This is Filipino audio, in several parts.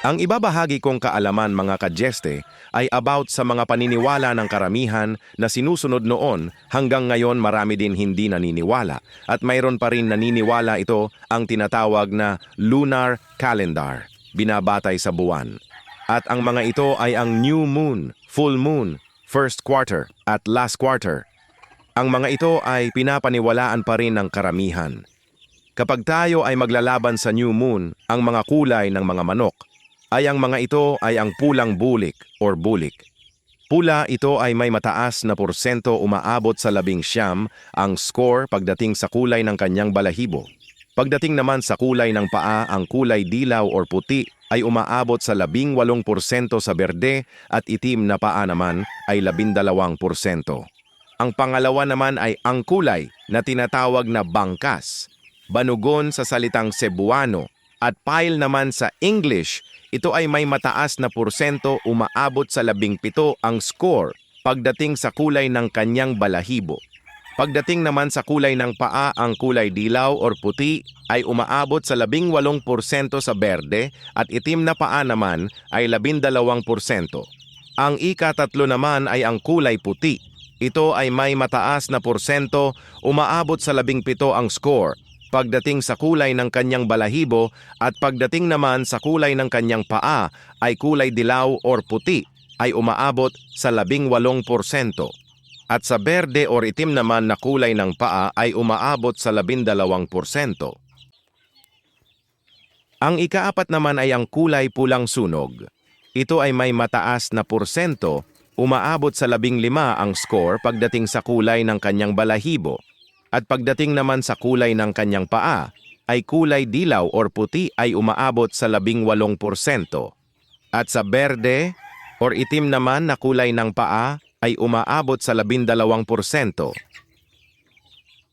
Ang ibabahagi kong kaalaman mga kadyeste ay about sa mga paniniwala ng karamihan na sinusunod noon hanggang ngayon marami din hindi naniniwala at mayroon pa rin naniniwala ito ang tinatawag na lunar calendar, binabatay sa buwan. At ang mga ito ay ang new moon, full moon, first quarter at last quarter. Ang mga ito ay pinapaniwalaan pa rin ng karamihan. Kapag tayo ay maglalaban sa new moon, ang mga kulay ng mga manok, ay ang mga ito ay ang pulang bulik or bulik. Pula ito ay may mataas na porsyento umaabot sa 11 ang score pagdating sa kulay ng kanyang balahibo. Pagdating naman sa kulay ng paa, ang kulay dilaw or puti ay umaabot sa 18% sa berde at itim na paa naman ay 12%. Ang pangalawa naman ay ang kulay na tinatawag na bangkas, banugon sa salitang Cebuano at pile naman sa English. Ito ay may mataas na porsyento umaabot sa 17 ang score pagdating sa kulay ng kanyang balahibo. Pagdating naman sa kulay ng paa, ang kulay dilaw or puti ay umaabot sa 18% sa berde at itim na paa naman ay 12%. Ang ika-3 naman ay ang kulay puti. Ito ay may mataas na porsyento, umaabot sa 17 ang score pagdating sa kulay ng kanyang balahibo at pagdating naman sa kulay ng kanyang paa ay kulay dilaw or puti ay umaabot sa 18%. At sa berde or itim naman na kulay ng paa ay umaabot sa 12%. Ang ika-4 naman ay ang kulay pulang sunog. Ito ay may mataas na porsyento, umaabot sa 15 ang score pagdating sa kulay ng kanyang balahibo. At pagdating naman sa kulay ng kanyang paa, ay kulay dilaw or puti ay umaabot sa 18%. At sa berde or itim naman na kulay ng paa ay umaabot sa 12%.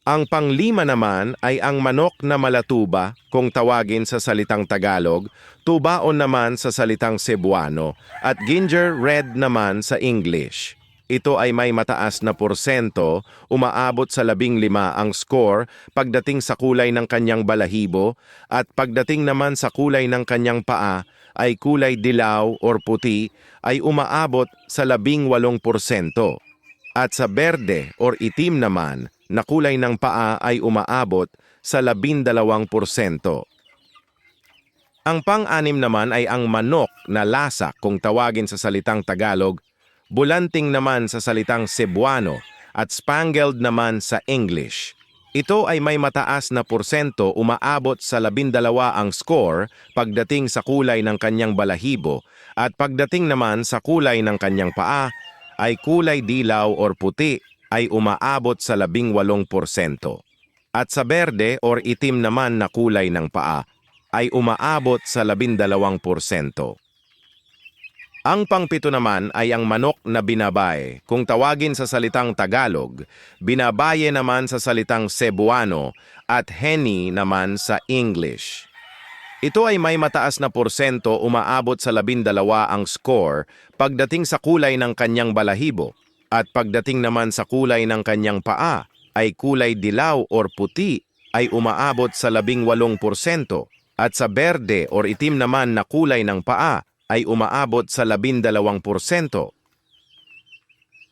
Ang panglima naman ay ang manok na malatuba kung tawagin sa salitang Tagalog, tubaon naman sa salitang Cebuano, at ginger red naman sa English. Ito ay may mataas na porsyento, umaabot sa 15 ang score pagdating sa kulay ng kanyang balahibo at pagdating naman sa kulay ng kanyang paa ay kulay dilaw or puti ay umaabot sa 18%. At sa berde or itim naman na kulay ng paa ay umaabot sa 12%. Ang pang-anim naman ay ang manok na lasak kung tawagin sa salitang Tagalog, bulanting naman sa salitang Cebuano at spangled naman sa English. Ito ay may mataas na porsyento, umaabot sa 12 ang score pagdating sa kulay ng kanyang balahibo at pagdating naman sa kulay ng kanyang paa ay kulay dilaw or puti ay umaabot sa 18%. At sa berde or itim naman na kulay ng paa ay umaabot sa 12%. Ang pangpito naman ay ang manok na binabae. Kung tawagin sa salitang Tagalog, binabaye naman sa salitang Cebuano at heni naman sa English. Ito ay may mataas na porsyento, umaabot sa 12 ang score pagdating sa kulay ng kanyang balahibo at pagdating naman sa kulay ng kanyang paa ay kulay dilaw or puti ay umaabot sa 18% at sa berde or itim naman na kulay ng paa ay umaabot sa 12%.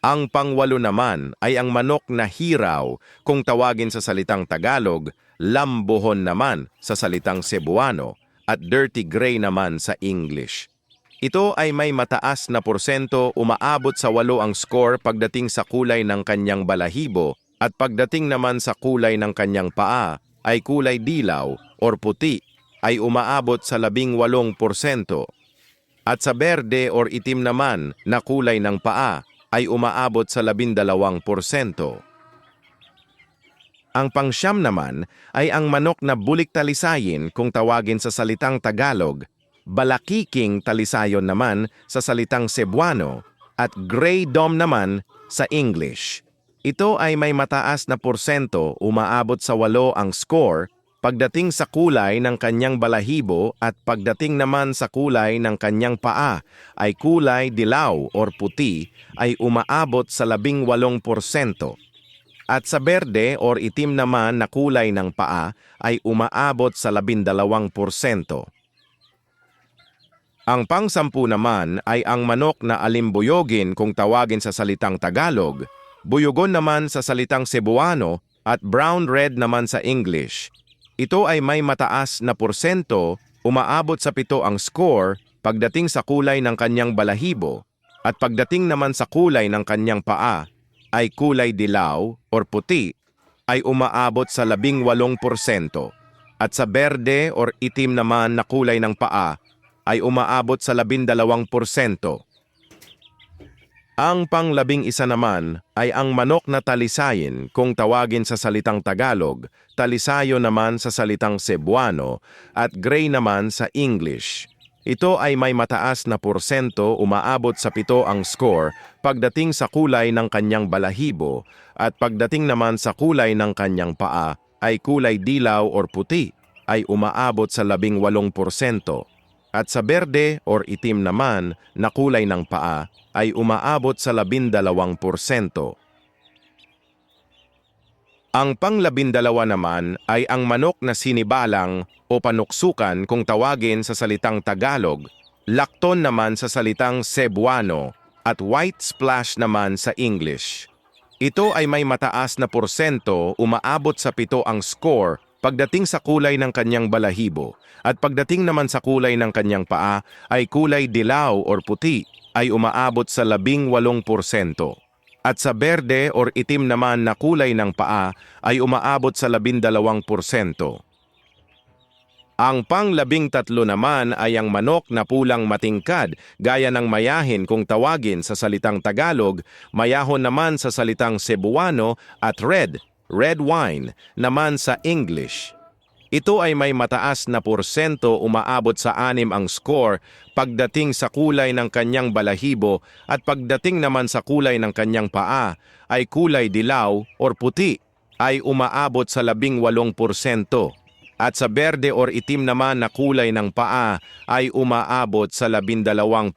Ang pangwalo naman ay ang manok na hiraw, kung tawagin sa salitang Tagalog, lambohon naman sa salitang Cebuano, at dirty gray naman sa English. Ito ay may mataas na porsyento, umaabot sa 8 ang score pagdating sa kulay ng kanyang balahibo, at pagdating naman sa kulay ng kanyang paa ay kulay dilaw or puti ay umaabot sa 18%. At sa berde or itim naman na kulay ng paa ay umaabot sa 12%. Ang pangsyam naman ay ang manok na bulik talisayin kung tawagin sa salitang Tagalog, balakiking talisayon naman sa salitang Cebuano at gray dome naman sa English. Ito ay may mataas na porsyento, umaabot sa 8 ang score pagdating sa kulay ng kanyang balahibo at pagdating naman sa kulay ng kanyang paa ay kulay dilaw or puti ay umaabot sa 18%. At sa berde or itim naman na kulay ng paa ay umaabot sa 12%. Ang pang-10 naman ay ang manok na alimbuyogin kung tawagin sa salitang Tagalog, buyugon naman sa salitang Cebuano at brown red naman sa English. Ito ay may mataas na porsyento, umaabot sa 7 ang score pagdating sa kulay ng kanyang balahibo at pagdating naman sa kulay ng kanyang paa ay kulay dilaw or puti ay umaabot sa 18% at sa berde or itim naman na kulay ng paa ay umaabot sa 12%. Ang pang-11 naman ay ang manok na talisayin kung tawagin sa salitang Tagalog, talisayo naman sa salitang Cebuano at gray naman sa English. Ito ay may mataas na porsyento, umaabot sa 7 ang score pagdating sa kulay ng kanyang balahibo at pagdating naman sa kulay ng kanyang paa ay kulay dilaw or puti ay umaabot sa 18%. At sa berde or itim naman na kulay ng paa ay umaabot sa 12%. Ang pang-12 naman ay ang manok na sinibalang o panuksukan kung tawagin sa salitang Tagalog, lakton naman sa salitang Cebuano at white splash naman sa English. Ito ay may mataas na porsyento, umaabot sa 7 ang score pagdating sa kulay ng kanyang balahibo at pagdating naman sa kulay ng kanyang paa ay kulay dilaw or puti ay umaabot sa 18%. At sa berde or itim naman na kulay ng paa ay umaabot sa 12%. Ang pang-13 naman ay ang manok na pulang matingkad gaya ng mayahin kung tawagin sa salitang Tagalog, mayahon naman sa salitang Cebuano at red wine naman sa English. Ito ay may mataas na porsyento, umaabot sa 6 ang score pagdating sa kulay ng kanyang balahibo at pagdating naman sa kulay ng kanyang paa ay kulay dilaw or puti ay umaabot sa 18%. At sa berde or itim naman na kulay ng paa ay umaabot sa 12%.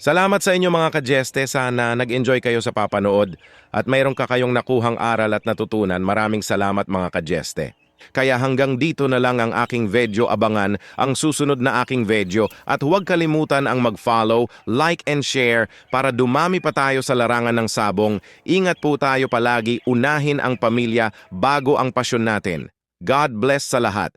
Salamat sa inyo mga kajeste, sana nag-enjoy kayo sa papanood at mayroon ka kayong nakuhang aral at natutunan. Maraming salamat mga kajeste. Kaya hanggang dito na lang ang aking video, abangan ang susunod na aking video at huwag kalimutan ang mag-follow, like and share para dumami pa tayo sa larangan ng sabong. Ingat po tayo palagi, unahin ang pamilya bago ang pasyon natin. God bless sa lahat.